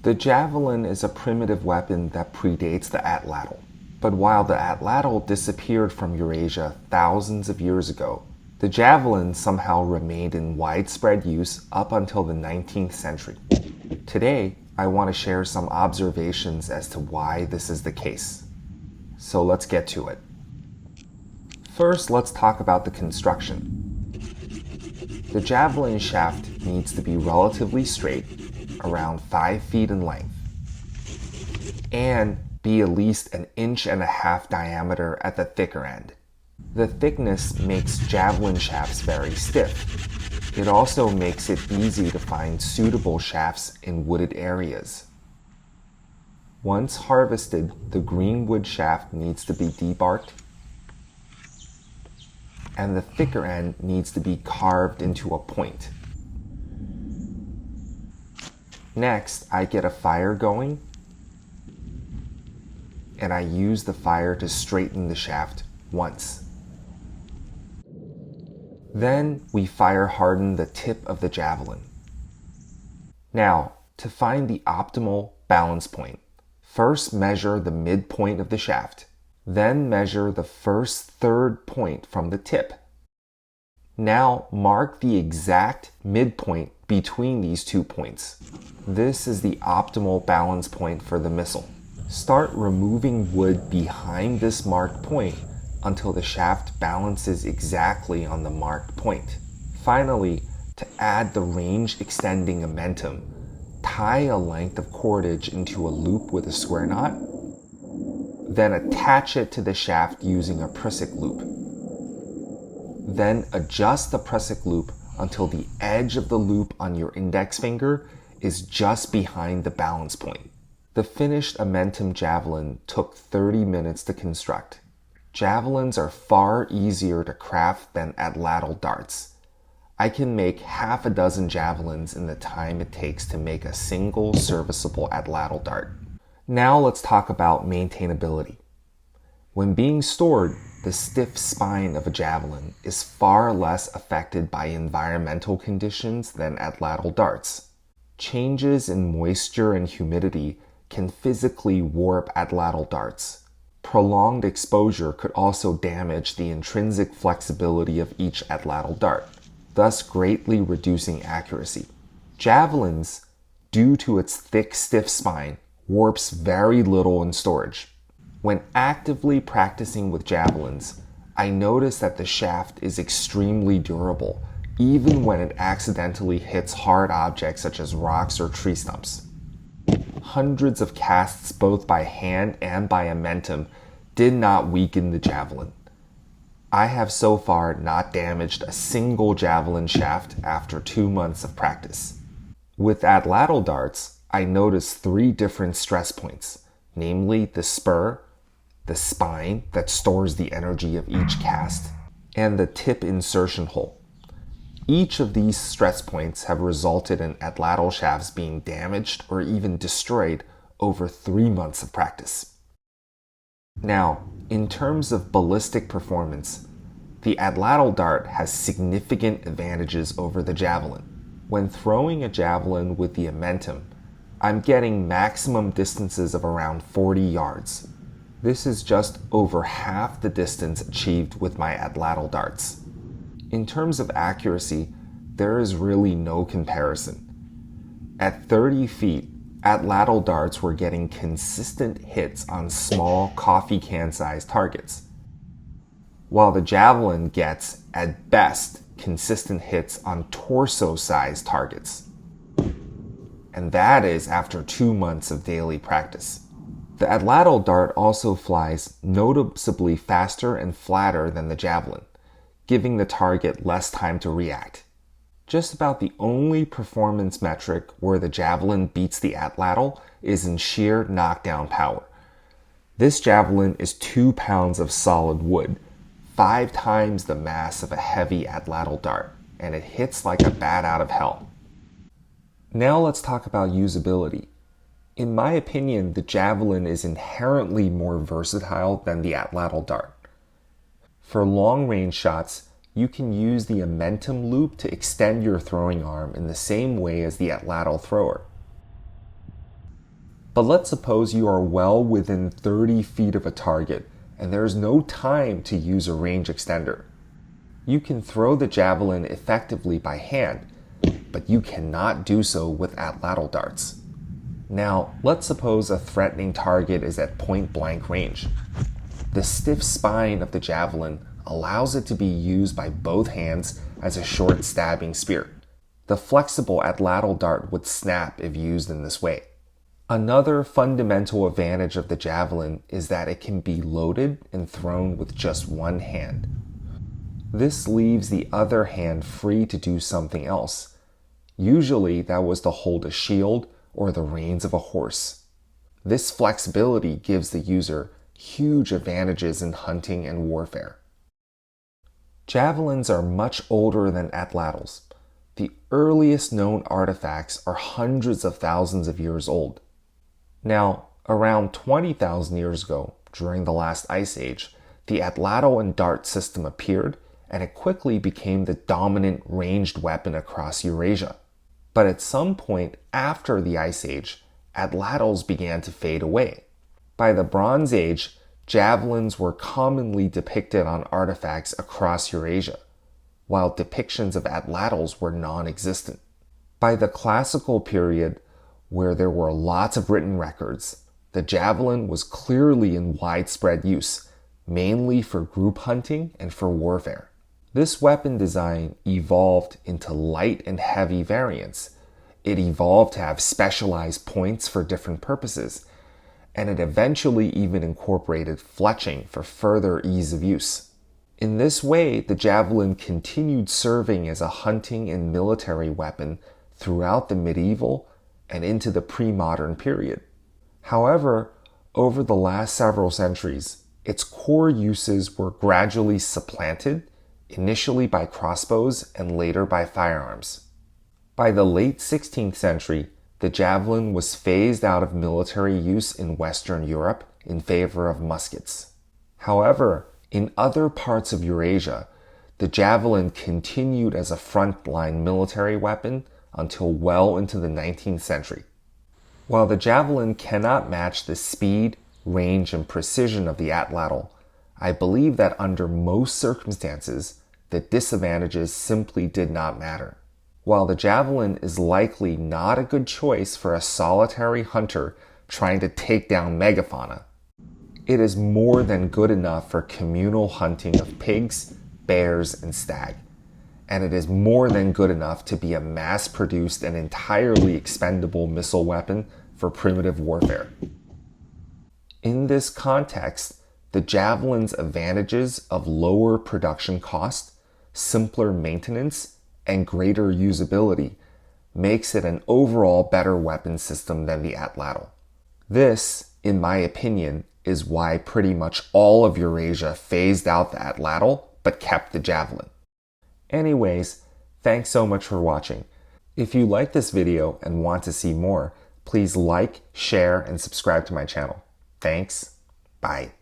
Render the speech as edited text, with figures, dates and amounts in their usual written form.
The javelin is a primitive weapon that predates the Atlatl. But while the Atlatl disappeared from Eurasia thousands of years ago, the javelin somehow remained in widespread use up until the 19th century. Today, I want to share some observations as to why this is the case. So let's get to it. First, let's talk about the construction. The javelin shaft needs to be relatively straight, around 5 feet in length, and be at least 1.5 inches diameter at the thicker end. The thickness makes javelin shafts very stiff. It also makes it easy to find suitable shafts in wooded areas. Once harvested, the greenwood shaft needs to be debarked, and the thicker end needs to be carved into a point. Next, I get a fire going, and I use the fire to straighten the shaft once. Then we fire harden the tip of the javelin. Now, to find the optimal balance point, first measure the midpoint of the shaft, then measure the first third point from the tip. Now mark the exact midpoint between these 2 points. This is the optimal balance point for the missile. Start removing wood behind this marked point until the shaft balances exactly on the marked point. Finally, to add the range extending Amentum, tie a length of cordage into a loop with a square knot, then attach it to the shaft using a prussic loop. Then adjust the prussic loop until the edge of the loop on your index finger is just behind the balance point. The finished Amentum javelin took 30 minutes to construct. Javelins are far easier to craft than Atlatl darts. I can make half a dozen javelins in the time it takes to make a single serviceable Atlatl dart. Now let's talk about maintainability. When being stored, the stiff spine of a javelin is far less affected by environmental conditions than Atlatl darts. Changes in moisture and humidity can physically warp Atlatl darts. Prolonged exposure could also damage the intrinsic flexibility of each Atlatl dart, thus greatly reducing accuracy. Javelins, due to its thick, stiff spine, warps very little in storage. When actively practicing with javelins, I notice that the shaft is extremely durable, even when it accidentally hits hard objects such as rocks or tree stumps. Hundreds of casts both by hand and by Amentum did not weaken the javelin. I have so far not damaged a single javelin shaft after 2 months of practice. With Atlatl darts, I noticed 3 different stress points, namely the spur, the spine that stores the energy of each cast, and the tip insertion hole. Each of these stress points have resulted in Atlatl shafts being damaged or even destroyed over 3 months of practice. Now, in terms of ballistic performance, the Atlatl dart has significant advantages over the javelin. When throwing a javelin with the Amentum, I'm getting maximum distances of around 40 yards. This is just over half the distance achieved with my Atlatl darts. In terms of accuracy, there is really no comparison. At 30 feet, Atlatl darts were getting consistent hits on small coffee can-sized targets, while the javelin gets, at best, consistent hits on torso-sized targets. And that is after 2 months of daily practice. The Atlatl dart also flies noticeably faster and flatter than the javelin, giving the target less time to react. Just about the only performance metric where the javelin beats the Atlatl is in sheer knockdown power. This javelin is 2 pounds of solid wood, 5 times the mass of a heavy Atlatl dart, and it hits like a bat out of hell. Now let's talk about usability. In my opinion, the Javelin is inherently more versatile than the Atlatl dart. For long-range shots, you can use the Amentum loop to extend your throwing arm in the same way as the Atlatl thrower. But let's suppose you are well within 30 feet of a target and there is no time to use a range extender. You can throw the javelin effectively by hand, but you cannot do so with atlatl darts. Now, let's suppose a threatening target is at point-blank range. The stiff spine of the javelin allows it to be used by both hands as a short stabbing spear. The flexible atlatl dart would snap if used in this way. Another fundamental advantage of the javelin is that it can be loaded and thrown with just one hand. This leaves the other hand free to do something else. Usually that was to hold a shield or the reins of a horse. This flexibility gives the user huge advantages in hunting and warfare. Javelins are much older than atlatls. The earliest known artifacts are hundreds of thousands of years old. Now, around 20,000 years ago, during the last ice age, the atlatl and dart system appeared, and it quickly became the dominant ranged weapon across Eurasia. But at some point after the ice age, atlatls began to fade away. By the Bronze Age, javelins were commonly depicted on artifacts across Eurasia, while depictions of atlatls were non-existent. By the Classical period, where there were lots of written records, the javelin was clearly in widespread use, mainly for group hunting and for warfare. This weapon design evolved into light and heavy variants. It evolved to have specialized points for different purposes, and it eventually even incorporated fletching for further ease of use. In this way, the javelin continued serving as a hunting and military weapon throughout the medieval and into the pre-modern period. However, over the last several centuries, its core uses were gradually supplanted, initially by crossbows and later by firearms. By the late 16th century, the javelin was phased out of military use in Western Europe in favor of muskets. However, in other parts of Eurasia, the javelin continued as a frontline military weapon until well into the 19th century. While the javelin cannot match the speed, range, and precision of the atlatl, I believe that under most circumstances, the disadvantages simply did not matter. While the javelin is likely not a good choice for a solitary hunter trying to take down megafauna, it is more than good enough for communal hunting of pigs, bears, and stag. And it is more than good enough to be a mass-produced and entirely expendable missile weapon for primitive warfare. In this context, the javelin's advantages of lower production cost, simpler maintenance, and greater usability makes it an overall better weapon system than the atlatl. This, in my opinion, is why pretty much all of Eurasia phased out the atlatl but kept the javelin. Anyways, thanks so much for watching. If you like this video and want to see more, please like, share, and subscribe to my channel. Thanks. Bye.